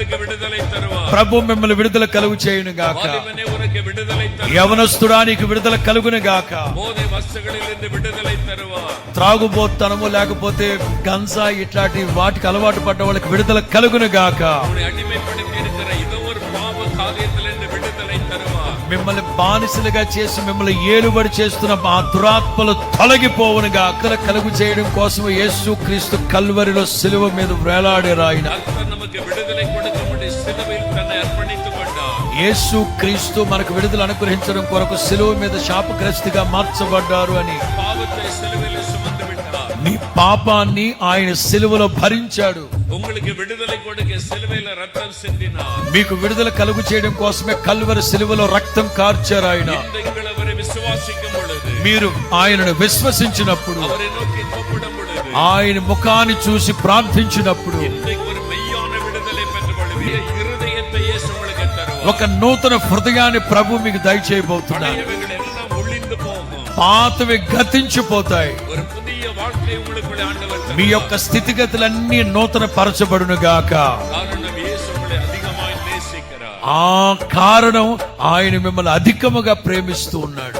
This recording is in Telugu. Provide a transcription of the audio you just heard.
உங்களுக்கு விடுதலை தருவார். ప్రభు మిమ్మల్ని విడుదల కలుగు చేయును గాక. வாலிபனே உனக்கு விடுதலை தருவார். యవనస్తుడా నీకు విడుదల కలుగును గాక. போதை వస్తువుகளிலிருந்து విడుదலை తరువార్. త్రాగుబోతనము లేకపోతే గంజా ఇట్లాంటి వాటికి అలవాటు పడ్డ వాళ్ళకి విడుదల కలుగును గాక. உன்னை அடிமைப்படுத்தி இருக்கிற ஏதோ ஒரு பாவ காரியத்திலிருந்து விடுதலை தருவார். మిమ్మల్ని బానిసలుగా చేసి మిమ్మల్ని ఏలుబడి చేస్తున్న ఆ దురాత్మలు తొలగిపోవును గాక. కలుగు చేయడం కోసం యేసు క్రీస్తు కల్వరిలో సిలువ మీద వేలాడారు ఆయన. கர்த்தர் நமக்கு விடுதலை கொடுக்க முடிய சிலுவையில் தன்னை அர்ப்பணித்துக் கொண்டார். యేసు క్రీస్తు మనకు విడుదల అనుగ్రహించడం కొరకు సిలువ మీద శాపగ్రస్తుగా మార్చబడ్డారు అని. பாவத்தை சிலுவையில் சுமந்து விட்டார். నీ పాపాన్ని ఆయన సిలువలో భరించాడు. உங்களுக்கு விடுதலை கொடுக்க சிலுவையில் ரத்தம் சிந்தினார். మీకు విడుదల కలుగు చేయడం కోసమే కల్వరి సిలువలో రక్తం కార్చారు ఆయన. நீங்கள் அவரை விசுவாசிக்கும் பொழுது, మీరు ఆయనను విశ్వసించినప్పుడు, அவரை நோக்கி கூப்பிடும் பொழுது, ఆయన ముఖాన్ని చూసి ప్రార్థించినప్పుడు இன்றைக்கு ஒரு மெய்யான விடுதலை பெற்றுக்கொள்வீர்கள். இருதயத்தை இயேசு உங்களுக்கு தருவார். ఒక నూతన హృదయాన్ని ప్రభు మీకు దయచేయబోతున్నాడు. பழையவைகள் எல்லாம் ஒளிந்து போகும். పాతవి గతించిపోతాయి. ஒரு புதிய வாழ்க்கை உங்களுக்குள்ள ஆண்டவர் தருவார். మీ యొక్క స్థితిగతులన్నీ నూతన పరచబడును గాక. காரணம் இயேசு உங்களை அதிகமாய் நேசிக்கிறார். ఆ కారణం ఆయన మిమ్మల్ని అధికముగా ప్రేమిస్తూ ఉన్నాడు.